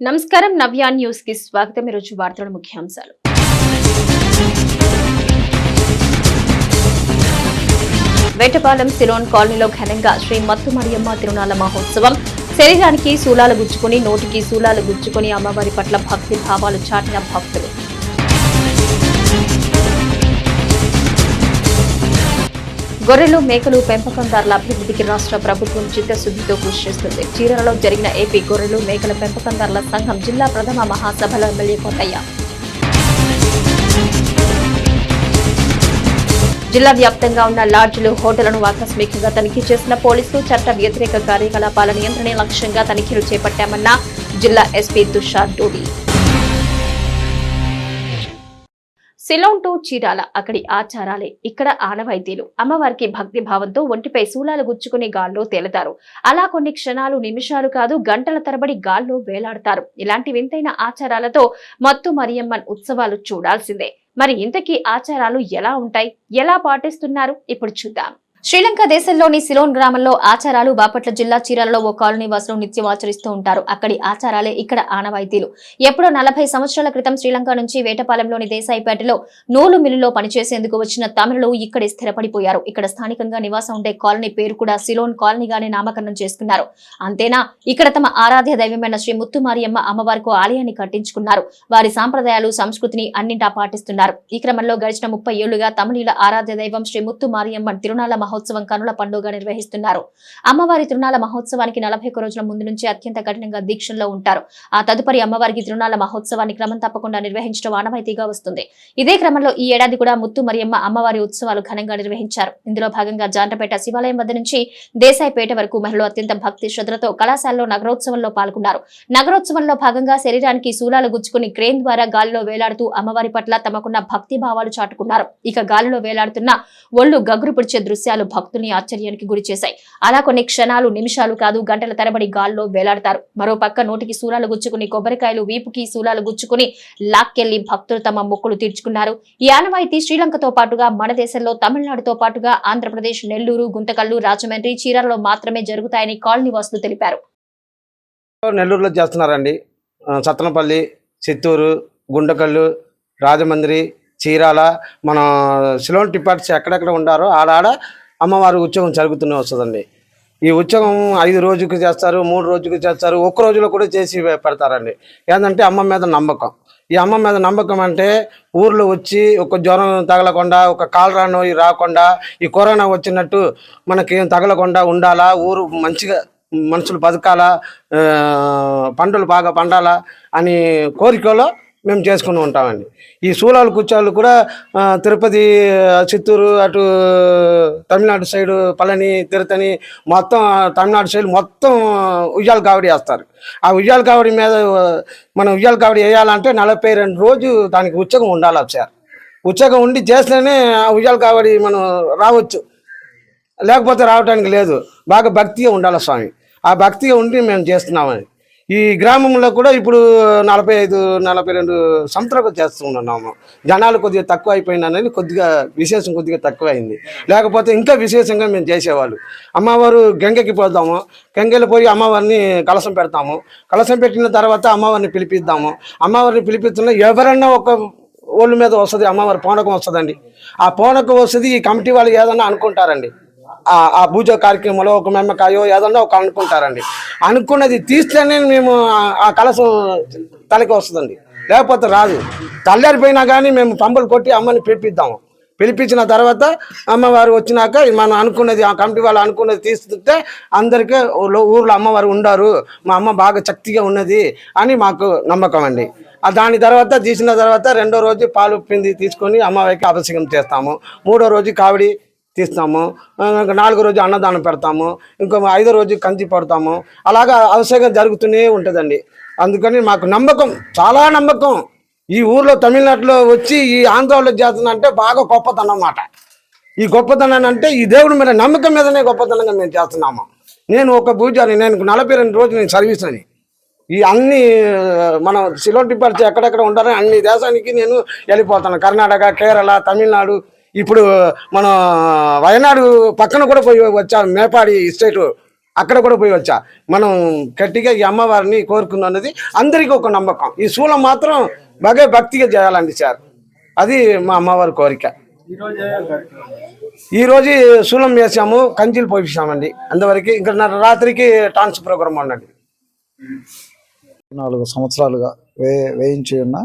నమస్కారం నవ్య న్యూస్ కి స్వాగతం। ఈరోజు వార్తల ముఖ్యాంశాలు। వేటపాలెం సిలోన్ కాలనీలో ఘనంగా శ్రీ మత్తు మరియమ్మ తిరునాళ్ల మహోత్సవం। శరీరానికి శూలాలు గుచ్చుకుని నోటికి శూలాలు గుచ్చుకుని అమ్మవారి పట్ల భక్తి భావాలు చాటిన భక్తులు। గొర్రెలు మేకలు పెంపకందారుల అభివృద్ధికి రాష్ట్ర ప్రభుత్వం చిత్తశుద్ధితో కృషి చేస్తుంది। చీరాలలో జరిగిన ఏపీ గొర్రెలు మేకల పెంపకందారుల సంఘం జిల్లా ప్రథమ మహాసభలో ఎమ్మెల్యే కోటయ్య। జిల్లా వ్యాప్తంగా ఉన్న లాడ్జ్లు హోటళ్లను ఆకస్మికంగా తనిఖీ చేసిన పోలీసులు చట్ట వ్యతిరేక కార్యకలాపాల నియంత్రణ లక్ష్యంగా తనిఖీలు చేపట్టామన్న జిల్లా ఎస్పీ తుషార్ డోడి। సిలోన్ టు చీరాల అక్కడి ఆచారాలే ఇక్కడ ఆనవాయితీలు। అమ్మవారికి భక్తి భావంతో ఒంటిపై శూలాలు గుచ్చుకుని గాల్లో తేలుతారు। అలా కొన్ని క్షణాలు నిమిషాలు కాదు గంటల తరబడి గాల్లో వేలాడతారు। ఇలాంటి వింతైన ఆచారాలతో మత్తు మరియమ్మన్ ఉత్సవాలు చూడాల్సిందే। మరి ఇంతకీ ఆచారాలు ఎలా ఉంటాయి, ఎలా పాటిస్తున్నారు ఇప్పుడు చూద్దాం। శ్రీలంక దేశంలోని సిలోన్ గ్రామంలో ఆచారాలు బాపట్ల జిల్లా చీరాలలో ఓ కాలనీ వాసులు నిత్యం ఆచరిస్తూ ఉంటారు। అక్కడి ఆచారాలే ఇక్కడ ఆనవాయితీలు। ఎప్పుడో 40 సంవత్సరాల క్రితం శ్రీలంక నుంచి వేటపాలెంలోని దేశాయిపేటలో నూలు మిల్లులో పనిచేసేందుకు వచ్చిన తమిళులు ఇక్కడే స్థిరపడిపోయారు। ఇక్కడ స్థానికంగా నివాసం ఉండే కాలనీ పేరు కూడా సిలోన్ కాలనీగానే నామకరణం చేసుకున్నారు। అంతేనా, ఇక్కడ తమ ఆరాధ్య దైవమైన శ్రీ ముత్తు మరియమ్మ అమ్మవారికి ఆలయాన్ని కట్టించుకున్నారు। వారి సాంప్రదాయాలు సంస్కృతిని అన్నింటా పాటిస్తున్నారు। ఈ క్రమంలో గడిచిన 30 ఏళ్లుగా తమిళీల ఆరాధ్య దైవం శ్రీ ముత్తు మరియమ్మ తిరునాళ్ల మహోత్సవం కనుల పండుగ నిర్వహిస్తున్నారు। అమ్మవారి తిరునాళ్ల మహోత్సవానికి 41 రోజుల ముందు నుంచి అత్యంత కఠినంగా దీక్షల్లో ఉంటారు। ఆ తదుపరి అమ్మవారికి తిరునాళ్ల మహోత్సవాన్ని క్రమం తప్పకుండా నిర్వహించడం ఆనవాయితీగా వస్తుంది। ఇదే క్రమంలో ఈ ఏడాది కూడా ముత్తు మరియమ్మ అమ్మవారి ఉత్సవాలు ఘనంగా నిర్వహించారు। ఇందులో భాగంగా జాంటపేట శివాలయం వద్ద నుంచి దేశాయిపేట వరకు మహిళలు అత్యంత భక్తి శ్రద్ధలతో కళాశాలలో నగరోత్సవంలో పాల్గొన్నారు। నగరోత్సవంలో భాగంగా శరీరానికి శూలాలు గుచ్చుకుని క్రేన్ ద్వారా గాలిలో వేలాడుతూ అమ్మవారి పట్ల తమకున్న భక్తి భావాలు చాటుకున్నారు। ఇక గాలిలో వేలాడుతున్న ఒళ్లు గగురు పిడిచే దృశ్యాలు భక్తుల్ని ఆశ్చర్యానికి గురి చేశాయి। అలా కొన్ని క్షణాలు నిమిషాలు కాదు గంటల తరబడి గాల్లో వేలాడతారు। మరో పక్క నోటికి శూలాలు గుచ్చుకుని కొబ్బరికాయలు వీపుకి శూలాలు గుచ్చుకుని లాక్కెళ్లి భక్తులు తమ మొక్కులు తీర్చుకున్నారు। ఈ ఆనవాయితీ శ్రీలంకతో పాటుగా మన దేశంలో తమిళనాడుతో పాటుగా ఆంధ్రప్రదేశ్, నెల్లూరు, గుంతకల్లు, రాజమండ్రి, చీరాలలో మాత్రమే జరుగుతాయని కాలనీ వాసులు తెలిపారు। నెల్లూరులో చేస్తున్నారండి, సత్తనపల్లి, చిత్తూరు, గుంటకల్లు, రాజమండ్రి, చీరాల, మన సిలోన్ డిపార్ట్స్ ఎక్కడెక్కడ ఉండారో ఆడాడ అమ్మవారి ఉత్సవం జరుగుతూనే వస్తుందండి। ఈ ఉత్సవం 5 రోజులకు చేస్తారు, 3 రోజులకు చేస్తారు, 1 రోజులో కూడా చేసి పెడతారండి। ఏంటంటే అమ్మ మీద నమ్మకం। ఈ అమ్మ మీద నమ్మకం అంటే ఊర్లో వచ్చి ఒక జ్వరం తగలకుండా, ఒక కాలరా నోయి రాకుండా, ఈ కరోనా వచ్చినట్టు మనకేం తగలకుండా ఉండాలా, ఊరు మంచిగా మనుషులు బతకాలా, పంటలు బాగా పండాలా అని కోరికలో మేము చేసుకుని ఉంటామండి। ఈ శూలాలు కూర్చోళ్ళు కూడా తిరుపతి, చిత్తూరు, అటు తమిళనాడు సైడు పళని, తిరుతని మొత్తం తమిళనాడు సైడ్ మొత్తం ఉయ్యాల కావడి వేస్తారు। ఆ ఉయ్యాల కావడి మీద మనం ఉయ్యాల కావడి వేయాలంటే 42 రోజు దానికి ఉత్సవం ఉండాలి సార్। ఉత్సవం ఉండి చేస్తేనే ఆ ఉయ్యాల కావడి మనం రావచ్చు, లేకపోతే రావడానికి లేదు। బాగా భక్తిగా ఉండాలి స్వామి। ఆ భక్తిగా ఉండి మేము చేస్తున్నామని ఈ గ్రామంలో కూడా ఇప్పుడు 45-42 సంవత్సరాలు చేస్తున్నాము। జనాలు కొద్దిగా తక్కువ అయిపోయిందనేది కొద్దిగా తక్కువ అయింది, లేకపోతే ఇంకా విశేషంగా మేము చేసేవాళ్ళు। అమ్మవారు గంగకి పోదాము, గంగలో పోయి అమ్మవారిని కలశం పెడతాము, కలశం పెట్టిన తర్వాత అమ్మవారిని పిలిపిద్దాము। అమ్మవారిని పిలిపిస్తున్నా ఎవరన్నా ఒక ఒళ్ళు మీద వస్తుంది, అమ్మవారి పూనకం వస్తుందండి। ఆ పూనకం వస్తుంది, ఈ కమిటీ వాళ్ళు ఏదన్నా అనుకుంటారండి, ఆ పూజ కార్యక్రమంలో ఒక మెమ్మకాయో ఏదన్నా ఒక అనుకుంటారండి। అనుకున్నది తీస్తేనే మేము ఆ కలశం తలకి వస్తుందండి, లేకపోతే రాదు। తల్లారిపోయినా కానీ మేము పంబలు కొట్టి అమ్మని పిలిపిద్దాము। పిలిపించిన తర్వాత అమ్మవారు వచ్చినాక మనం అనుకున్నది, ఆ కమిటీ వాళ్ళు అనుకున్నది తీస్తుంటే అందరికీ ఊర్లో అమ్మవారు ఉండారు, మా అమ్మ బాగా శక్తిగా ఉన్నది అని మాకు నమ్మకం అండి। దాని తర్వాత తీసిన తర్వాత 2వ రోజు పాలు పిండి తీసుకొని అమ్మవారికి అభిషేకం చేస్తాము, 3వ రోజు కావిడి తీస్తాము, 4వ రోజు అన్నదానం పెడతాము, ఇంకో 5వ రోజు కంచి పడతాము। అలాగా అభిషేకం జరుగుతూనే ఉంటుందండి। అందుకని మాకు నమ్మకం, చాలా నమ్మకం। ఈ ఊర్లో తమిళనాడులో వచ్చి ఈ ఆంధ్రాలో చేస్తుందంటే బాగా గొప్పతనం అన్నమాట। ఈ గొప్పతనాన్ని అంటే ఈ దేవుడి మీద నమ్మకం మీదనే గొప్పతనంగా మేము చేస్తున్నాము। నేను ఒక పూజారి, నేను 42 రోజులు నేను సర్వీస్ అని ఈ అన్ని మనం సిలోన్ డిపార్ట్స్ ఎక్కడెక్కడ ఉంటారో అన్ని దేశానికి నేను వెళ్ళిపోతాను। కర్ణాటక, కేరళ, తమిళనాడు, ఇప్పుడు మన వయనాడు పక్కన కూడా పోయి వచ్చాము, మేపాడి స్టేటు, అక్కడ కూడా పోయి వచ్చా. మనం గట్టిగా ఈ అమ్మవారిని కోరుకుందాం అన్నది అందరికీ ఒక నమ్మకం. ఈ శూలం మాత్రం బాగా భక్తిగా చేయాలండి సార్, అది మా అమ్మవారి కోరిక. ఈరోజు శూలం వేసాము, కంచెలు పోయించామండి. అందువరకు ఇంకా రాత్రికి డాన్స్ ప్రోగ్రామ్ ఉండండి. 4 సంవత్సరాలుగా వేయించి ఉన్న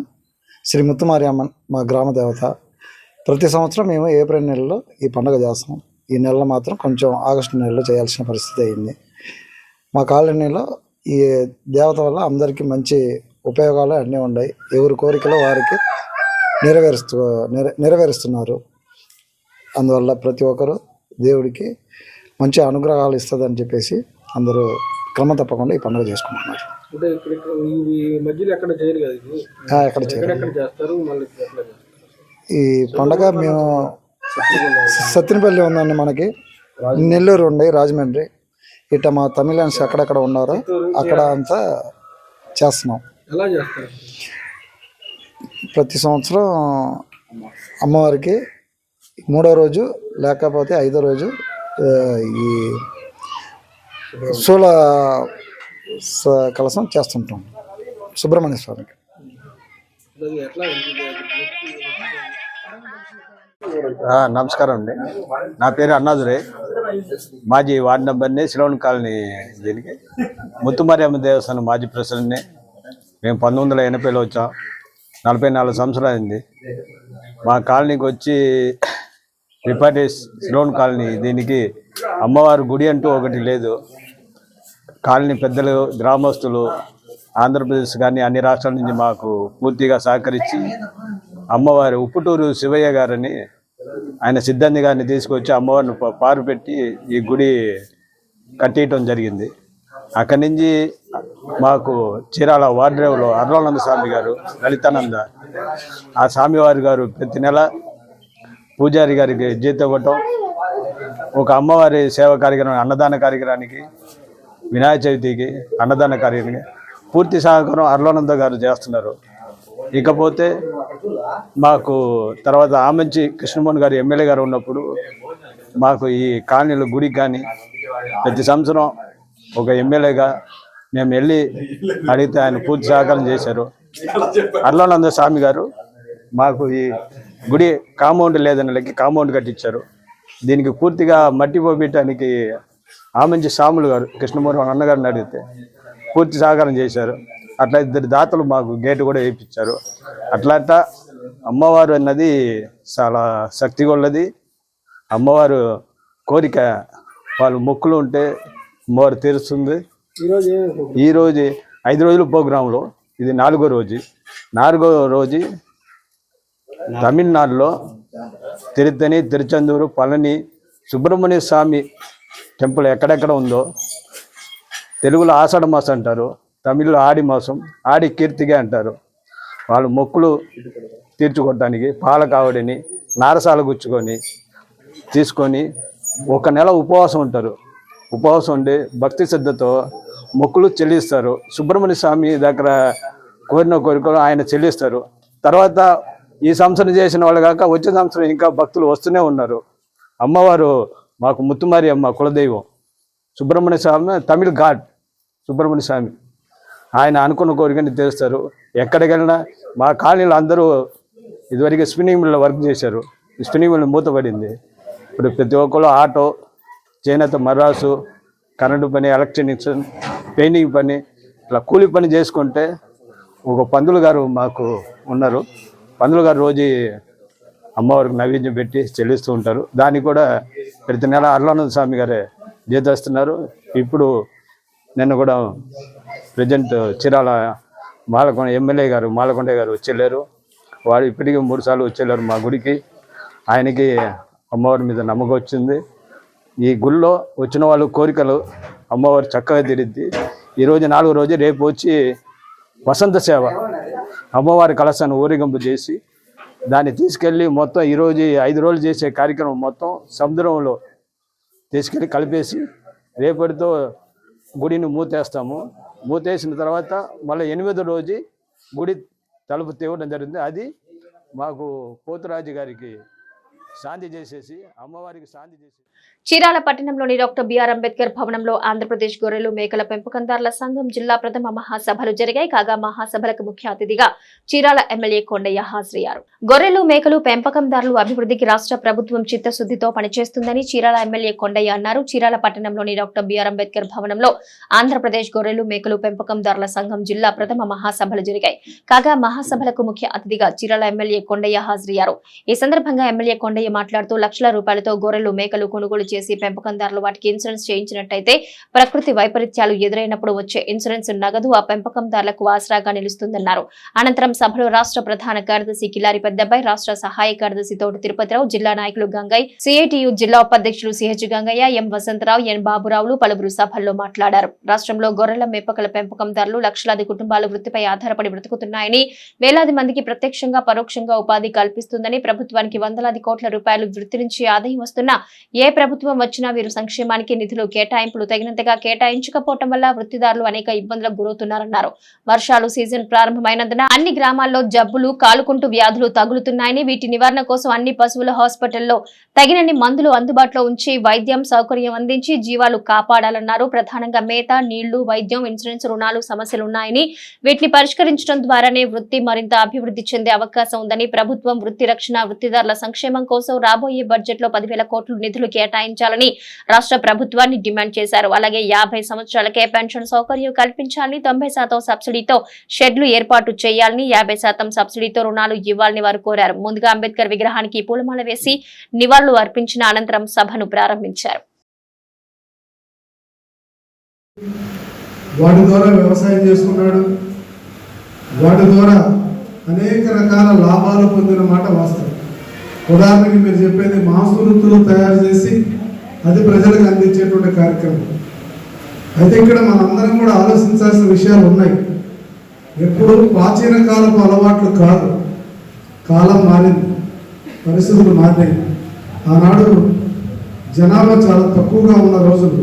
శ్రీ ముత్తుమారి అమ్మ మా గ్రామ దేవత. ప్రతి సంవత్సరం మేము ఏప్రిల్ నెలలో ఈ పండుగ చేస్తాం. ఈ నెలలో మాత్రం కొంచెం ఆగస్టు నెలలో చేయాల్సిన పరిస్థితి అయింది. మా కాలనీలో ఈ దేవత వల్ల అందరికీ మంచి ఉపయోగాలు అన్నీ ఉన్నాయి. ఎవరి కోరికలు వారికి నెరవేరుస్తున్నారు. అందువల్ల ప్రతి ఒక్కరు దేవుడికి మంచి అనుగ్రహాలు ఇస్తుందని చెప్పేసి అందరూ క్రమం తప్పకుండా ఈ పండుగ చేసుకుంటున్నారు. ఎక్కడ ఈ పండుగ మేము సత్తినపల్లి ఉందండి, మనకి నెల్లూరు ఉండి, రాజమండ్రి, ఇట్లా మా తమిళన్స్ ఎక్కడెక్కడ ఉన్నారో అక్కడ అంతా చేస్తున్నాం. ప్రతి సంవత్సరం అమ్మవారికి 3వ రోజు లేకపోతే 5వ రోజు ఈ శూల కలసం చేస్తుంటాం సుబ్రహ్మణ్య స్వామికి. నమస్కారం అండి, నా పేరు అన్నాదురే, మాజీ వార్డు నెంబర్ని, సిలోన్ కాలనీ. దీనికి ముత్తుమారి అమ్మ దేవస్థానం మాజీ ప్రెసిడెంట్ని. మేము 1980లో వచ్చాం. 44 సంవత్సరాలు అయింది. మా కాలనీకి వచ్చి రిపార్టేజ్ సిలోన్ కాలనీ. దీనికి అమ్మవారి గుడి అంటూ ఒకటి లేదు. కాలనీ పెద్దలు, గ్రామస్తులు, ఆంధ్రప్రదేశ్ కానీ అన్ని రాష్ట్రాల నుంచి మాకు పూర్తిగా సహకరించి అమ్మవారి ఉప్పుటూరు శివయ్య గారని ఆయన సిద్ధాంతి గారిని తీసుకొచ్చి అమ్మవారిని పారు పెట్టి ఈ గుడి కట్టేయటం జరిగింది. అక్కడి నుంచి మాకు చీరాల వార్డ్రేవులో అర్లానంద స్వామి గారు, లలితానంద, ఆ స్వామివారి గారు ప్రతి నెల పూజారి గారికి జీతం ఇవ్వటం, ఒక అమ్మవారి సేవా కార్యక్రమం, అన్నదాన కార్యక్రమానికి, వినాయక చవితికి అన్నదాన కార్యక్రమానికి పూర్తి సహకారం అర్లానంద గారు చేస్తున్నారు. ఇకపోతే మాకు తర్వాత ఆమంచి కృష్ణమోహన్ గారు ఎమ్మెల్యే గారు ఉన్నప్పుడు మాకు ఈ కాలనీలో గుడికి కానీ ప్రతి సంవత్సరం ఒక ఎమ్మెల్యేగా మేము వెళ్ళి అడిగితే ఆయన పూర్తి సహకారం చేశారు. అర్లానంద స్వామి గారు మాకు ఈ గుడి కాంపౌండ్ లేదని లెక్కి కాంపౌండ్ కట్టించారు. దీనికి పూర్తిగా మట్టి పోయటానికి ఆమంచి సాములు గారు కృష్ణమోహన్ అన్నగారిని అడిగితే పూర్తి సహకారం చేశారు. అట్లా 2 దాతలు మాకు గేటు కూడా వేయించారు. అట్లా అమ్మవారు అన్నది చాలా శక్తి గొల్లది. అమ్మవారు కోరిక వాళ్ళు మొక్కులు ఉంటే అమ్మవారు తీరుస్తుంది. ఈరోజు 5 రోజుల ప్రోగ్రాంలో ఇది 4వ రోజు. 4వ రోజు తమిళనాడులో తిరుత్తని, తిరుచెందూరు, పళని సుబ్రహ్మణ్య స్వామి టెంపుల్ ఎక్కడెక్కడ ఉందో, తెలుగులో ఆషాఢ మాసం అంటారు, తమిళ్లో ఆడి మాసం, ఆడి కీర్తిగా అంటారు. వాళ్ళు మొక్కులు తీర్చుకోవటానికి పాల కావడిని, నారసాల గుచ్చుకొని తీసుకొని 1 నెల ఉపవాసం ఉంటారు. ఉపవాసం ఉండి భక్తి శ్రద్ధతో మొక్కులు చెల్లిస్తారు. సుబ్రహ్మణ్య స్వామి దగ్గర కోరిన కోరికలు ఆయన చెల్లిస్తారు. తర్వాత ఈ సంవత్సరం చేసిన వాళ్ళు కాక వచ్చే సంవత్సరం ఇంకా భక్తులు వస్తూనే ఉన్నారు. అమ్మవారు మాకు ముత్తుమారి అమ్మ కులదైవం. సుబ్రహ్మణ్య స్వామి తమిళ్ గాడ్ సుబ్రహ్మణ్య స్వామి, ఆయన అనుకున్న కోరికని తీరుస్తారు. ఎక్కడికి వెళ్ళినా మా కాలనీలో అందరూ ఇదివరకు స్పిన్నింగ్ మిల్లో వర్క్ చేశారు. స్పిన్నింగ్ మిల్ మూతపడింది. ఇప్పుడు ప్రతి ఒక్కరు ఆటో, చేనేత, మరాసు, కరెంటు పని, ఎలక్ట్రానిక్స్, పెయింటింగ్ పని, ఇట్లా కూలి పని చేసుకుంటే ఒక పందులు గారు మాకు ఉన్నారు. పందులు గారు రోజు అమ్మవారికి నైవేద్యం పెట్టి చెల్లిస్తూ ఉంటారు. దానికి కూడా ప్రతి నెల అర్లానంద స్వామి గారే జీతస్తున్నారు. ఇప్పుడు నిన్న కూడా ప్రజెంట్ చీరాల మాలకొండ ఎమ్మెల్యే గారు మాలకొండ గారు వచ్చేళ్ళారు. వాడు ఇప్పటికీ 3 సార్లు వచ్చేళ్ళారు మా గుడికి. ఆయనకి అమ్మవారి మీద నమ్మకం వచ్చింది. ఈ గుళ్ళో వచ్చిన వాళ్ళు కోరికలు అమ్మవారు చక్కగా తీరిద్ది. ఈరోజు 4వ రోజు, రేపు వచ్చి వసంత సేవ అమ్మవారి కలశాన్ని ఊరేగింపు చేసి దాన్ని తీసుకెళ్ళి మొత్తం ఈరోజు 5 రోజులు చేసే కార్యక్రమం మొత్తం సముద్రంలో తీసుకెళ్ళి కలిపేసి రేపటితో గుడిని మూతేస్తాము. మూతేసిన తర్వాత మళ్ళీ 8వ రోజు గుడి తలుపు తీయడం జరిగింది. అది మాకు పోతురాజు గారికి శాంతి చేసేసి అమ్మవారికి శాంతి చేసి చీరాల పట్టణంలోని డాక్టర్ బిఆర్ అంబేద్కర్ భవనంలో ఆంధ్రప్రదేశ్ గొర్రెలు మేకల పెంపకందారుల సంఘం జిల్లా ప్రథమ మహాసభలు జరిగాయి. కాగా మహాసభలకు ముఖ్య అతిథిగా చీరాల ఎమ్మెల్యే కొండయ్య హాజరయ్యారు. గొర్రెలు మేకలు పెంపకందారుల అభివృద్ధికి రాష్ట్ర ప్రభుత్వం చిత్తశుద్ధితో పనిచేస్తుందని చీరాల ఎమ్మెల్యే కొండయ్య అన్నారు. చీరాల పట్టణంలోని డాక్టర్ బిఆర్ అంబేద్కర్ భవనంలో ఆంధ్రప్రదేశ్ గొర్రెలు మేకలు పెంపకందారుల సంఘం జిల్లా ప్రథమ మహాసభలు జరిగాయి. కాగా మహాసభలకు ముఖ్య అతిథిగా చీరాల ఎమ్మెల్యే కొండయ్య హాజరయ్యారు. ఈ సందర్భంగా ఎమ్మెల్యే కొండయ్య మాట్లాడుతూ లక్షల రూపాయలతో గొర్రెలు మేకలు కొనుగోలు చేసి పెంపకందారులు వాటికి ఇన్సూరెన్స్ చేయించినట్టయితే ప్రకృతి వైపరీత్యాలు ఎదురైనప్పుడు వచ్చే ఇన్సూరెన్స్ నగదు ఆ పెంపకందారులకు ఆసరాగా నిలుస్తుందన్నారు. అనంతరం సభలో రాష్ట్ర ప్రధాన కార్యదర్శి కిలారి పెద్దబ్బాయి, రాష్ట్ర సహాయ కార్యదర్శి తోటి తిరుపతిరావు, జిల్లా నాయకులు గంగయ్య, సిఐటియు జిల్లా ఉపాధ్యక్షులు సిహెచ్ గంగయ్య, ఎం వసంతరావు, ఎన్ బాబురావులు పలువురు సభల్లో మాట్లాడారు. రాష్ట్రంలో గొర్రెల మేపకల పెంపకందారులు లక్షలాది కుటుంబాలు వృత్తిపై ఆధారపడి బ్రతుకుతున్నాయని, వేలాది మందికి ప్రత్యక్షంగా పరోక్షంగా ఉపాధి కల్పిస్తుందని, ప్రభుత్వానికి వందలాది కోట్ల రూపాయలు వృత్తి నుంచి ఆదాయం వస్తున్నా ఏ ప్రభుత్వం వచ్చినా వీరు సంక్షేమానికి నిధులు కేటాయింపులు తగినంతగా కేటాయించకపోవటం వల్ల వృత్తిదారులు అనేక ఇబ్బందులకు గురవుతున్నారన్నారు. వర్షాలు సీజన్ ప్రారంభమైనందున అన్ని గ్రామాల్లో జబ్బులు కాలుకుంటూ వ్యాధులు తగులుతున్నాయని, వీటి నివారణ కోసం అన్ని పశువుల హాస్పిటల్లో తగినన్ని మందులు అందుబాటులో ఉంచి వైద్యం సౌకర్యం అందించి జీవాలు కాపాడాలన్నారు. ప్రధానంగా మేత, నీళ్లు, వైద్యం, ఇన్సూరెన్స్, రుణాలు సమస్యలున్నాయని, వీటిని పరిష్కరించడం ద్వారానే వృత్తి మరింత అభివృద్ధి చెందే అవకాశం ఉందని, ప్రభుత్వం వృత్తి రక్షణ, వృత్తిదారుల సంక్షేమం కోసం రాబోయే బడ్జెట్ లో 10,000 కోట్లు నిధులు కేటాయించాలని రాష్ట్ర ప్రభుత్వాన్ని డిమాండ్ చేశారు. అలాగే 50 సంవత్సరాలకే పెన్షన్ సౌకర్యం కల్పించాలని, 90% సబ్సిడీతో షెడ్లు ఏర్పాటు చేయాలని, 50% సబ్సిడీతో రుణాలు ఇవ్వాలని వారు కోరారు. ముందుగా అంబేద్కర్ విగ్రహానికి పూలమాల వేసి నివాళులు అర్పించిన అనంతరం సభను ప్రారంభించారు. వాటి ద్వారా వ్యవసాయం చేసుకున్నాడు, వాటి ద్వారా అనేక రకాల లాభాలు పొందిన మాట వాస్తవం. ఉదాహరణకి మీరు చెప్పేది మాంసవృత్తులు తయారు చేసి అది ప్రజలకు అందించేటువంటి కార్యక్రమం. అయితే ఇక్కడ మనందరం కూడా ఆలోచించాల్సిన విషయాలు ఉన్నాయి. ఎప్పుడు ప్రాచీన కాలపు అలవాట్లు కాదు, కాలం మారింది, పరిస్థితులు మారినాయి. ఆనాడు జనాభా చాలా తక్కువగా ఉన్న రోజులు,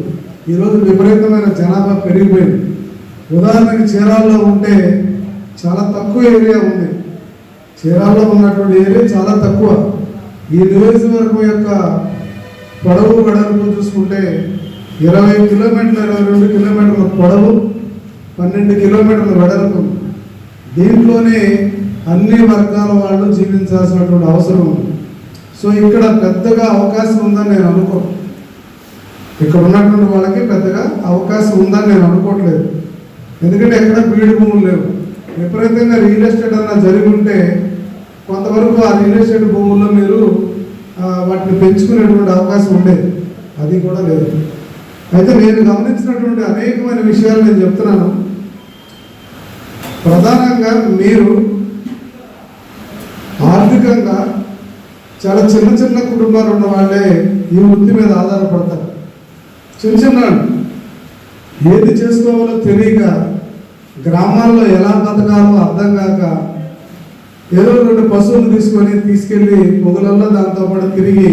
ఈరోజు విపరీతమైన జనాభా పెరిగిపోయింది. ఉదాహరణకి చీరాల్లో ఉంటే చాలా తక్కువ ఏరియా ఉంది. చీరాల్లో ఉన్నటువంటి ఏరియా చాలా తక్కువ. ఈ నియోజకవర్గం యొక్క పొడవు వెడల్పు చూసుకుంటే 20 కిలోమీటర్లు, 22 కిలోమీటర్ల పొడవు, 12 కిలోమీటర్ల వెడల్పు. దీంట్లోనే అన్ని వర్గాల వాళ్ళు జీవించాల్సినటువంటి అవసరం ఉంది. సో ఇక్కడ పెద్దగా అవకాశం ఉందని నేను అనుకోను. ఇక్కడ ఉన్నటువంటి వాళ్ళకి పెద్దగా అవకాశం ఉందని నేను అనుకోవట్లేదు. ఎందుకంటే ఎక్కడ బీడు భూములు లేవు. విపరీతంగా రియల్ ఎస్టేట్ అన్నా జరిగి ఉంటే కొంతవరకు ఆ రియల్ ఎస్టేట్ భూముల్లో మీరు వాటిని పెంచుకునేటువంటి అవకాశం ఉండేది. అది కూడా లేదు. అయితే నేను గమనించినటువంటి అనేకమైన విషయాలు నేను చెప్తున్నాను. ప్రధానంగా మీరు ఆర్థికంగా చాలా చిన్న చిన్న కుటుంబాలు ఉన్న వాళ్ళే ఈ వృత్తి మీద ఆధారపడతారు. చిన్న ఏది చేసుకోవాలో తెలియక, గ్రామాల్లో ఎలా బతకాలో అర్థం కాక, ఏదో 2 పశువులు తీసుకెళ్ళి పొగలల్లో దాంతో పాటు తిరిగి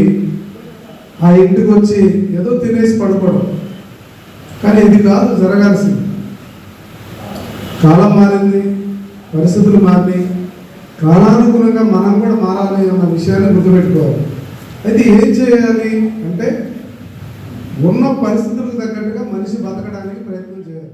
ఆ ఇంటికి వచ్చి ఏదో తినేసి పడుకోవడం. కానీ ఇది కాదు జరగాల్సింది. కాలం మారింది, పరిస్థితులు మారినాయి, కాలానుగుణంగా మనం కూడా మారాలి అన్న విషయాన్ని గుర్తుపెట్టుకోవాలి. అయితే ఏం చేయాలి అంటే ఉన్న పరిస్థితులకు తగ్గట్టుగా మనిషి బతకడానికి ప్రయత్నం చేయాలి.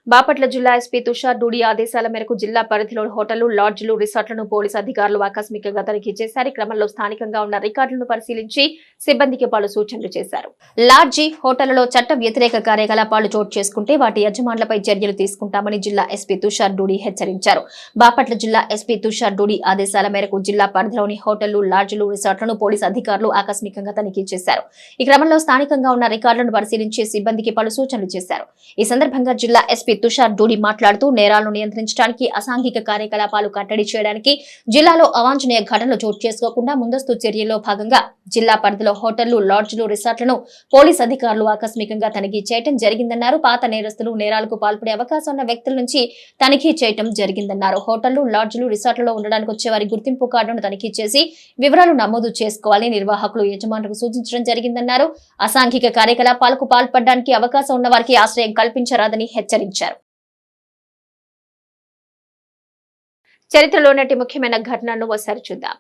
బాపట్ల జిల్లా ఎస్పీ తుషార్ డూడి ఆదేశాల మేరకు జిల్లా పరిధిలోని హోటళ్లు, లాడ్జిలు, రిసార్ట్లను పోలీసు అధికారులు ఆకస్మికంగా తనిఖీ చేశారు. క్రమంలో స్థానికంగా ఉన్న రికార్డులను పరిశీలించి సిబ్బందికి పలు సూచనలు చేశారు. లాడ్జి, హోటళ్లలో చట్ట వ్యతిరేక కార్యకలాపాలు చోటు చేసుకుంటే వాటి యజమానులపై చర్యలు తీసుకుంటామని జిల్లా ఎస్పీ తుషార్ డూడి హెచ్చరించారు. బాపట్ల జిల్లా ఎస్పీ తుషార్ డూడి ఆదేశాల మేరకు జిల్లా పరిధిలోని హోటళ్లు, లాడ్జిలు, రిసార్ట్లను పోలీసు అధికారులు ఆకస్మికంగా తనిఖీ చేశారు. ఈ క్రమంలో స్థానికంగా ఉన్న రికార్డులను పరిశీలించి సిబ్బందికి పలు సూచనలు చేశారు. ఈ సందర్భంగా జిల్లా ఎస్పీ తుషార్ డూడి మాట్లాడుతూ నేరాలను నియంత్రించడానికి, అసాంఘిక కార్యకలాపాలు కట్టడి చేయడానికి, జిల్లాలో అవాంఛనీయ ఘటనలు చోటు చేసుకోకుండా ముందస్తు చర్యల్లో భాగంగా జిల్లా పరిధిలో హోటళ్లు, లాడ్జిలు, రిసార్ట్లను పోలీసు అధికారులు ఆకస్మికంగా తనిఖీ చేయడం జరిగిందన్నారు. పాత నేరస్తులు, నేరాలకు పాల్పడే అవకాశం ఉన్న వ్యక్తుల నుంచి తనిఖీ చేయడం జరిగిందన్నారు. హోటళ్లు, లాడ్జిలు, రిసార్ట్లలో ఉండడానికి వచ్చే వారి గుర్తింపు కార్డును తనిఖీ చేసి వివరాలు నమోదు చేసుకోవాలని నిర్వాహకులు, యజమానులకు సూచించడం జరిగిందన్నారు. అసాంఘిక కార్యకలాపాలకు పాల్పడడానికి అవకాశం ఉన్న వారికి ఆశ్రయం కల్పించరాదని హెచ్చరించారు. చరిత్రలో నాటి ముఖ్యమైన ఘటనను ఒకసారి చూద్దాం.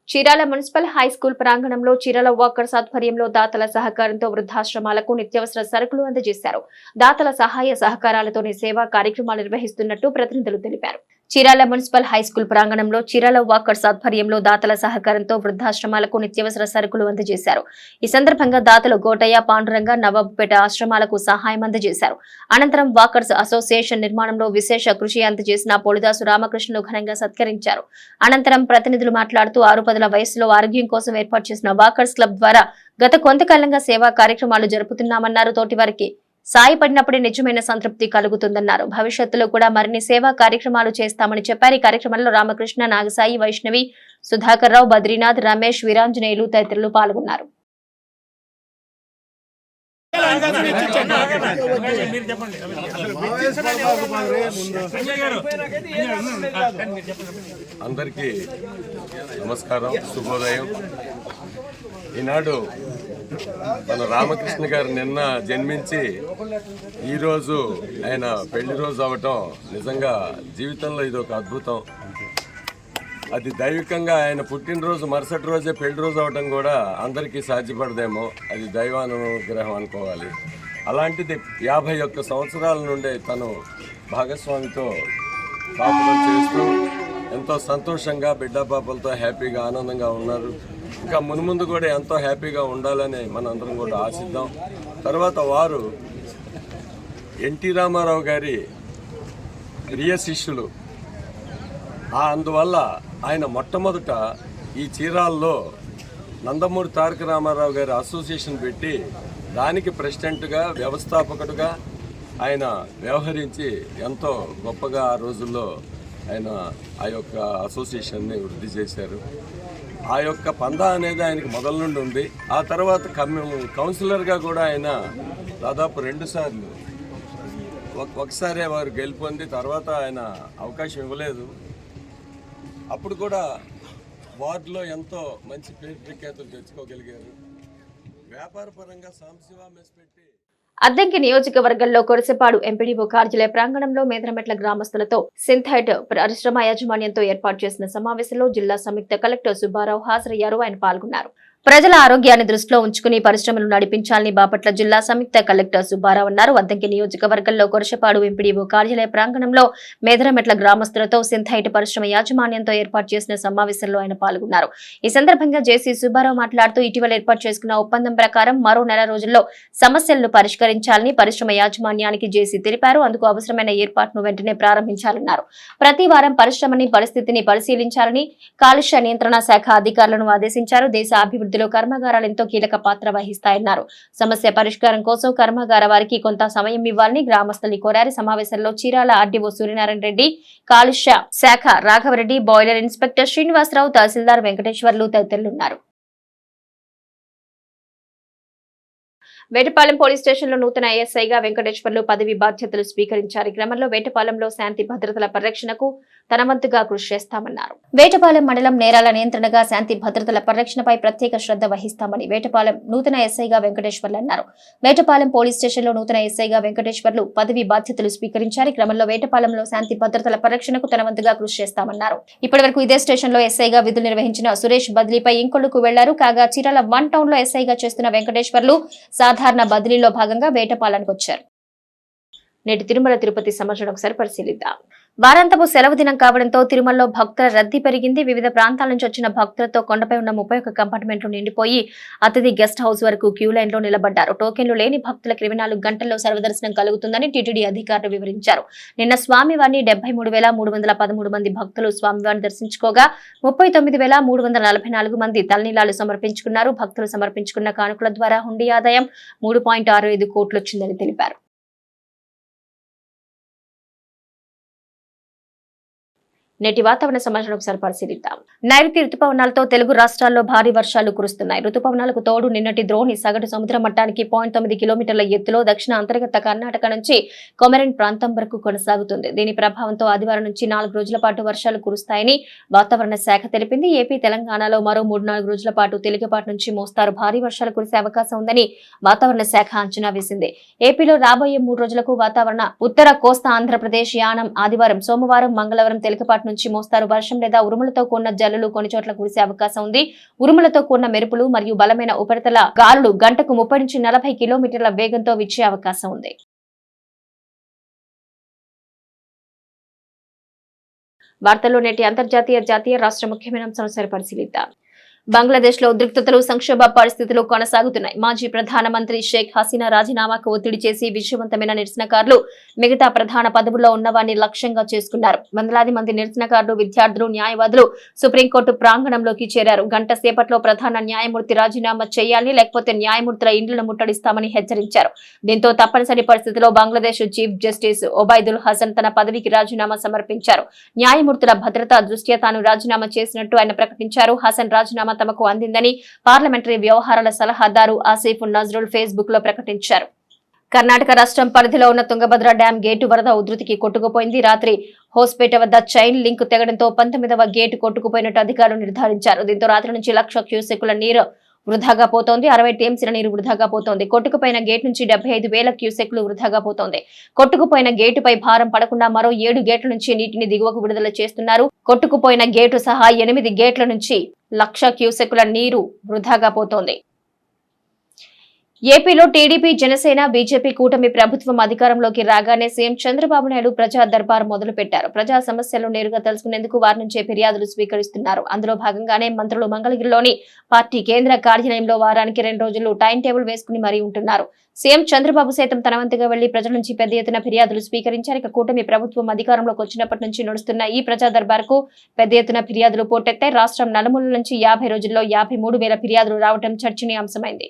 చీరాల మున్సిపల్ హై స్కూల్ ప్రాంగణంలో చీరాల వాకర్స్ ఆధ్వర్యంలో దాతల సహకారంతో వృద్ధాశ్రమాలకు నిత్యావసర సరుకులు అందజేశారు. దాతల సహాయ సహకారాలతోనే సేవా కార్యక్రమాలు నిర్వహిస్తున్నట్టు ప్రతినిధులు తెలిపారు. చీరాల మున్సిపల్ హై స్కూల్ ప్రాంగణంలో చీరాల వాకర్స్ ఆధ్వర్యంలో దాతల సహకారంతో వృద్ధాశ్రమాలకు నిత్యావసర సరుకులు అందజేశారు. ఈ సందర్భంగా దాతలు గోటయ్య, పాండురంగ, నవాబుపేట ఆశ్రమాలకు సహాయం అందజేశారు. అనంతరం వాకర్స్ అసోసియేషన్ నిర్మాణంలో విశేష కృషి అందజేసిన పొలిదాసు రామకృష్ణను ఘనంగా సత్కరించారు. అనంతరం ప్రతినిధులు మాట్లాడుతూ 6 పదుల వయసులో ఆరోగ్యం కోసం ఏర్పాటు చేసిన వాకర్స్ క్లబ్ ద్వారా గత కొంతకాలంగా సేవా కార్యక్రమాలు జరుపుతున్నామన్నారు. తోటి వారికి సాయపడినప్పుడే నిజమైన సంతృప్తి కలుగుతుందన్నారు. భవిష్యత్తులో కూడా మరిన్ని సేవా కార్యక్రమాలు చేస్తామని చెప్పారు. ఈ కార్యక్రమంలో రామకృష్ణ, నాగసాయి, వైష్ణవి, సుధాకర్ రావు, బద్రీనాథ్, రమేష్, వీరాంజనేయులు తదితరులు పాల్గొన్నారు. అందరికీ నమస్కారం, శుభోదయం. ఈనాడు మన రామకృష్ణ గారు నిన్న జన్మించి ఈరోజు ఆయన పెళ్లి రోజు అవటం నిజంగా జీవితంలో ఇది ఒక అద్భుతం. అది దైవికంగా ఆయన పుట్టినరోజు మరుసటి రోజే పెళ్లి రోజు అవటం కూడా అందరికీ సాధ్యపడదేమో, అది దైవానుగ్రహం అనుకోవాలి. అలాంటిది 51 సంవత్సరాల నుండే తను భాగస్వామితో కాపురం చేస్తూ ఎంతో సంతోషంగా బిడ్డ పాపలతో హ్యాపీగా ఆనందంగా ఉన్నారు. ఇంకా మున్ముందు కూడా ఎంతో హ్యాపీగా ఉండాలని మనందరం కూడా ఆశిద్దాం. తర్వాత వారు ఎన్టీ రామారావు గారి ప్రియ శిష్యులు. అందువల్ల ఆయన మొట్టమొదట ఈ చీరాల్లో నందమూరి తారక రామారావు గారి అసోసియేషన్ పెట్టి దానికి ప్రెసిడెంట్గా, వ్యవస్థాపకుడుగా ఆయన వ్యవహరించి ఎంతో గొప్పగా ఆ రోజుల్లో ఆయన ఆ యొక్క అసోసియేషన్ని వృద్ధి చేశారు. ఆ యొక్క పందా అనేది ఆయనకి మొదల నుండి ఉంది. ఆ తర్వాత కౌన్సిలర్గా కూడా ఆయన దాదాపు 2 సార్లు, ఒకసారి వారు గెలుపొంది తర్వాత ఆయన అవకాశం ఇవ్వలేదు. అప్పుడు కూడా వార్డులో ఎంతో మంచి పేరు ప్రఖ్యాతులు తెచ్చుకోగలిగారు. వ్యాపారపరంగా సాంశివా మెస్ పెట్టి అద్దంకి నియోజకవర్గంలో కొరసపాడు ఎంపీడీఓ కార్యాలయ ప్రాంగణంలో మేదరమెట్ల గ్రామస్తులతో సింథైట్ పరిశ్రమ యాజమాన్యంతో ఏర్పాటు చేసిన సమావేశంలో జిల్లా సంయుక్త కలెక్టర్ సుబ్బారావు హాజరయ్యారు. ఆయన పాల్గొన్నారు. ప్రజల ఆరోగ్యాన్ని దృష్టిలో ఉంచుకుని పరిశ్రమలు నడిపించాలని బాపట్ల జిల్లా సంయుక్త కలెక్టర్ సుబ్బారావు అన్నారు. అద్దంకి నియోజకవర్గంలో కొరసపాడు ఎంపీడీఓ కార్యాలయ ప్రాంగణంలో మేదరమెట్ల గ్రామస్తులతో సింథైట్ పరిశ్రమ యాజమాన్యంతో ఏర్పాటు చేసిన సమావేశంలో ఆయన పాల్గొన్నారు. ఈ సందర్భంగా జేసీ సుబ్బారావు మాట్లాడుతూ ఇటీవల ఏర్పాటు చేసుకున్న ఒప్పందం ప్రకారం మరో నెల రోజుల్లో సమస్యలను పరిష్కరించాలని పరిశ్రమ యాజమాన్యానికి జేసీ తెలిపారు. అందుకు అవసరమైన ఏర్పాటును వెంటనే ప్రారంభించాలన్నారు. ప్రతి వారం పరిశ్రమని పరిస్థితిని పరిశీలించాలని కాలుష్య నియంత్రణ శాఖ అధికారులను ఆదేశించారు. దేశ అభివృద్ధిలో కర్మాగారాలు ఎంతో కీలక పాత్ర వహిస్తాయన్నారు. సమస్య పరిష్కారం కోసం కర్మాగార వారికి కొంత సమయం ఇవ్వాలని గ్రామస్తులు కోరారు. సమావేశంలో చీరాల ఆర్డీఓ సూర్యనారాయణ రెడ్డి, కాలుష్య శాఖ రాఘవరెడ్డి, బాయిలర్ ఇన్స్పెక్టర్ శ్రీనివాసరావు, తహసీల్దార్ వెంకటేశ్వర్లు తదితరులున్నారు. వేటపాలెం పోలీస్ స్టేషన్లో నూతన ఎస్ఐగా వెంకటేశ్వర్లు పదవి బాధ్యతలు స్వీకరించారు. ఈ క్రమంలో వేటపాలెంలో శాంతి భద్రతల పరిరక్షణకు తన వంతుగా కృషి చేస్తామన్నారు. వేటపాలెం మండలం నేరాల నియంత్రణగా శాంతి భద్రతల పరిరక్షణపై ప్రత్యేక శ్రద్ధ వహిస్తామని వేటపాలెం నూతన ఎస్ఐగా వెంకటేశ్వర్లు అన్నారు. వేటపాలెం పోలీస్ స్టేషన్లో నూతన ఎస్ఐగా వెంకటేశ్వర్లు పదవి బాధ్యతలు స్వీకరించారు. ఈ క్రమంలో వేటపాలెంలో శాంతి భద్రతల పరిరక్షణకు తన వంతుగా కృషి చేస్తామన్నారు. ఇప్పటివరకు ఇదే స్టేషన్లో ఎస్ఐగా విధులు నిర్వహించిన సురేష్ బదిలీపై ఇంకొల్లుకు వెళ్లారు. కాగా చీరాల 1 టౌన్ లో ఎస్ఐగా చేస్తున్న వెంకటేశ్వర్లు సాధారణ బదిలీలో భాగంగా వేటపాలెంకు వచ్చారు. నేటి తిరుమల తిరుపతి సమాచారం ఒకసారి పరిశీలిద్దాం. వారాంతపు సెలవు దినం కావడంతో తిరుమలలో భక్తుల రద్దీ పెరిగింది. వివిధ ప్రాంతాల నుంచి వచ్చిన భక్తులతో కొండపై ఉన్న 31 కంపార్ట్మెంట్లు నిండిపోయి అతిథి గెస్ట్ హౌస్ వరకు క్యూ లైన్ లో నిలబడ్డారు. టోకెన్లు లేని భక్తులకు 24 గంటల్లో సర్వదర్శనం కలుగుతుందని టీటీడీ అధికారులు వివరించారు. నిన్న స్వామివారిని 73,313 మంది భక్తులు స్వామివారిని దర్శించుకోగా 39,344 మంది తలనీలాలు సమర్పించుకున్నారు. భక్తులు సమర్పించుకున్న కానుకల ద్వారా హుండీ ఆదాయం 3.65 కోట్లు వచ్చిందని తెలిపారు. నేటి వాతావరణ సమాచారం ఒకసారి పరిశీలిద్దాం. నైరుతి రుతుపవనాలతో తెలుగు రాష్ట్రాల్లో భారీ వర్షాలు కురుస్తున్నాయి. రుతుపవనాలకు తోడు నిన్నటి ద్రోణి సగటు సముద్ర మట్టానికి 0.9 కిలోమీటర్ల ఎత్తులో దక్షిణ అంతర్గత కర్ణాటక నుంచి కొమెరిన్ ప్రాంతం వరకు కొనసాగుతుంది. దీని ప్రభావంతో ఆదివారం నుంచి 4 రోజుల పాటు వర్షాలు కురుస్తాయని వాతావరణ శాఖ తెలిపింది. ఏపీ, తెలంగాణలో మరో 3-4 రోజుల పాటు తేలికపాటి నుంచి మోస్తారు భారీ వర్షాలు కురిసే అవకాశం ఉందని వాతావరణ శాఖ అంచనా వేసింది. ఏపీలో రాబోయే 3 రోజులకు వాతావరణ ఉత్తర కోస్తా ఆంధ్రప్రదేశ్, యానం ఆదివారం, సోమవారం, మంగళవారం తేలికపాటి తేలికపాటి నుంచి మోస్తారు వర్షం లేదా ఉరుములతో కూడిన జల్లులు కొన్ని చోట్ల కురిసే అవకాశం ఉంది. ఉరుములతో కూడిన మెరుపులు మరియు బలమైన ఉపరితల గాలులు గంటకు 30 నుంచి 40 కిలోమీటర్ల వేగంతో వీచే అవకాశం ఉంది. వార్తల్లో నేటి అంతర్జాతీయ జాతీయ రాష్ట్ర ముఖ్యమైన అంశాలను పరిశీలిద్దాం. బంగ్లాదేశ్ లో ఉద్రిక్తతలు సంక్షోభ పరిస్థితులు కొనసాగుతున్నాయి. మాజీ ప్రధానమంత్రి షేక్ హసీనా రాజీనామాకు ఒత్తిడి చేసి విజయవంతమైన నిరసనకారులు మిగతా ప్రధాన పదవుల్లో ఉన్నవారిని లక్ష్యంగా చేసుకున్నారు. వందలాది మంది నిరసనకారులు, విద్యార్థులు, న్యాయవాదులు సుప్రీంకోర్టు ప్రాంగణంలోకి చేరారు. గంట సేపట్లో ప్రధాన న్యాయమూర్తి రాజీనామా చేయాలని, లేకపోతే న్యాయమూర్తుల ఇండ్లను ముట్టడిస్తామని హెచ్చరించారు. దీంతో తప్పనిసరి పరిస్థితిలో బంగ్లాదేశ్ చీఫ్ జస్టిస్ ఒబైదుల్ హసన్ తన పదవికి రాజీనామా సమర్పించారు. న్యాయమూర్తుల భద్రతా దృష్ట్యా తాను రాజీనామా చేసినట్టు ఆయన ప్రకటించారు. హసన్ రాజీనామా తమకు అందిందని పార్లమెంటరీ వ్యవహారాల సలహాదారు ఆసిఫ్ నజ్రుల్ ఫేస్బుక్ లో ప్రకటించారు. కర్ణాటక రాష్ట్రం పరిధిలో ఉన్న తుంగభద్ర డ్యాం గేటు వరద ఉధృతికి కొట్టుకుపోయింది. రాత్రి హోస్పేట వద్ద చైన్ లింక్ తెగడంతో 19వ గేటు కొట్టుకుపోయినట్టు అధికారులు నిర్ధారించారు. దీంతో రాత్రి నుంచి 1,00,000 క్యూసెక్కుల నీరు వృధాగా పోతోంది. 60 టీఎంసీల నీరు వృధాగా పోతోంది. కొట్టుకుపోయిన గేట్ నుంచి 75,000 క్యూసెక్లు వృధాగా పోతోంది. కొట్టుకుపోయిన గేటుపై భారం పడకుండా మరో 7 గేట్ల నుంచి నీటిని దిగువకు విడుదల చేస్తున్నారు. కొట్టుకుపోయిన గేటు సహా 8 గేట్ల నుంచి 1,00,000 క్యూసెక్కుల నీరు వృధాగా పోతోంది. ఏపీలో టీడీపీ, జనసేన, బీజేపీ కూటమి ప్రభుత్వం అధికారంలోకి రాగానే సీఎం చంద్రబాబు నాయుడు ప్రజా దర్బార్ మొదలుపెట్టారు. ప్రజా సమస్యలను నేరుగా తెలుసుకునేందుకు వారి నుంచే ఫిర్యాదులు స్వీకరిస్తున్నారు. అందులో భాగంగానే మంత్రులు మంగళగిరిలోని పార్టీ కేంద్ర కార్యాలయంలో వారానికి 2 రోజులు టైం టేబుల్ వేసుకుని మరీ ఉంటున్నారు. సీఎం చంద్రబాబు సైతం తన వంతుగా వెళ్లి ప్రజల నుంచి పెద్ద ఎత్తున ఫిర్యాదులు స్వీకరించారు. ఇక కూటమి ప్రభుత్వం అధికారంలోకి వచ్చినప్పటి నుంచి నడుస్తున్న ఈ ప్రజా దర్బార్ కు పెద్ద ఎత్తున ఫిర్యాదులు పోటెత్తాయి. రాష్ట్రం నలుమూలల నుంచి 50 రోజుల్లో 53,000 ఫిర్యాదులు రావడం చర్చనీయాంశమైంది.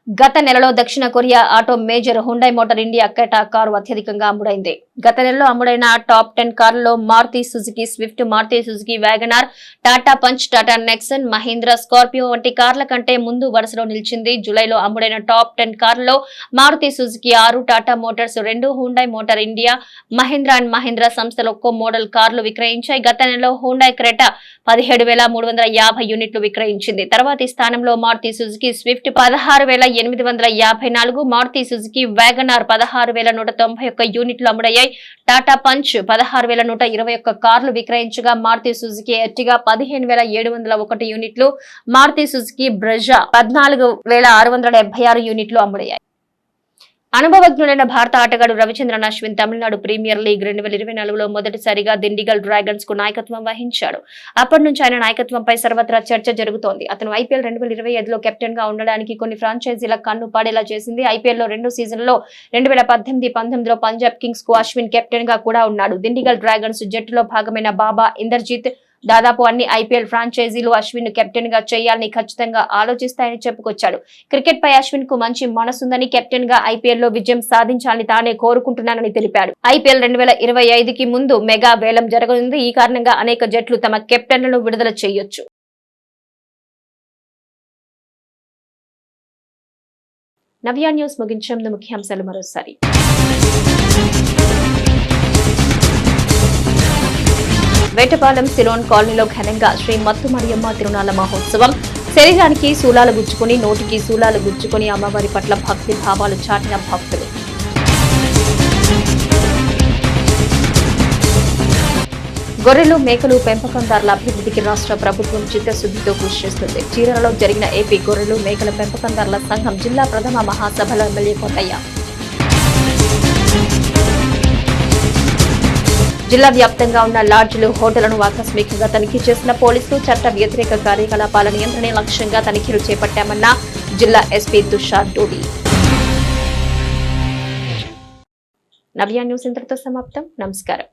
గత నెలలో దక్షిణ Korea auto major Hyundai motor India Creta car అత్యధికంగా అమ్ముడైంది. గత నెలలో అమ్ముడైన టాప్ 10 కార్లలో Maruti Suzuki Swift, Maruti Suzuki WagonR, Tata Punch, Tata Nexon, Mahindra Scorpio వంటి కార్ల కంటే ముందు వరుసలో నిలిచింది. జూలైలో అమ్ముడైన టాప్ 10 కార్లలో Maruti Suzuki 6, Tata Motors 2, Hyundai motor India, Mahindra and Mahindra సంస్థలు ఒక్కో మోడల్ కార్లు విక్రయించాయి. గత నెలలో హుండై క్రెటా 17,350 యూనిట్లు విక్రయించింది. తర్వాతి స్థానంలో Maruti Suzuki Swift 16,854, Maruti Suzuki WagonR 16,191 యూనిట్లు అమ్ముడయ్యాయి. టాటా పంచ్ 16,121 కార్లు విక్రయించగా మారుతి సుజుకి ఎర్టిగా 15,701 యూనిట్లు, మారుతి సుజుకి బ్రెజా 14,676 యూనిట్లు అమ్ముడయ్యాయి. అనుభవజ్ఞులైన భారత ఆటగాడు రవిచంద్రన్ అశ్విన్ తమిళనాడు ప్రీమియర్ లీగ్ 2024లో మొదటిసారిగా దిండిగల్ డ్రాగన్స్ కు నాయకత్వం వహించాడు. అప్పటి నుంచి ఆయన నాయకత్వంపై సర్వత్రా చర్చ జరుగుతోంది. అతను ఐపీఎల్ 2025లో కెప్టెన్ గా ఉండడానికి కొన్ని ఫ్రాంచైజీల కన్ను పాడేలా చేసింది. ఐపీఎల్లో 2 సీజన్లలో 2018-19లో పంజాబ్ కింగ్స్ కు అశ్విన్ కెప్టెన్ గా కూడా ఉన్నాడు. దిండిగల్ డ్రాగన్స్ జట్టులో భాగమైన బాబా ఇందర్జిత్ దాదాపు అన్ని ఐపీఎల్ ఫ్రాంచైజీలు అశ్విన్ కెప్టెన్ గా చేయాలని ఖచ్చితంగా ఆలోచిస్తాయని చెప్పుకొచ్చాడు. క్రికెట్ పై అశ్విన్ కు మంచి మనసుందని, కెప్టెన్ గా ఐపీఎల్ లో విజయం సాధించాలని తానే కోరుకుంటున్నానని తెలిపాడు. ఐపీఎల్ 2025కి ముందు మెగా వేలం జరగనుంది. ఈ కారణంగా అనేక జట్లు తమ కెప్టెన్లను విడుదల చేయొచ్చు. నవ్య న్యూస్ ముగించే ముందు ముఖ్యాంశాలు మరోసారి. వేటపాలెం సిలోన్ కాలనీలో ఘనంగా శ్రీ మత్తు మరియమ్మ తిరునాళ్ల మహోత్సవం. శరీరానికి శూలాలు గుచ్చుకుని, నోటికి శూలాలు గుచ్చుకుని అమ్మవారి పట్ల భక్తి భావాలు చాటిన భక్తులు. గొర్రెలు, మేకలు పెంపకందారుల అభివృద్ధికి రాష్ట్ర ప్రభుత్వం చిత్తశుద్ధితో కృషి చేస్తుంది. చీరాలలో జరిగిన ఏపీ గొర్రెలు, మేకల పెంపకందారుల సంఘం జిల్లా ప్రథమ మహాసభలో ఎమ్మెల్యే కొండయ్య. జిల్లా వ్యాప్తంగా ఉన్న లాడ్జ్లు, హోటళ్లను ఆకస్మికంగా తనిఖీ చేసిన పోలీసులు. చట్ట వ్యతిరేక కార్యకలాపాల నియంత్రణ లక్ష్యంగా తనిఖీలు చేపట్టామన్న జిల్లా ఎస్పీ తుషార్ డోడి. నవ్య న్యూస్ ఇంతటితో సమాప్తం. నమస్కారం.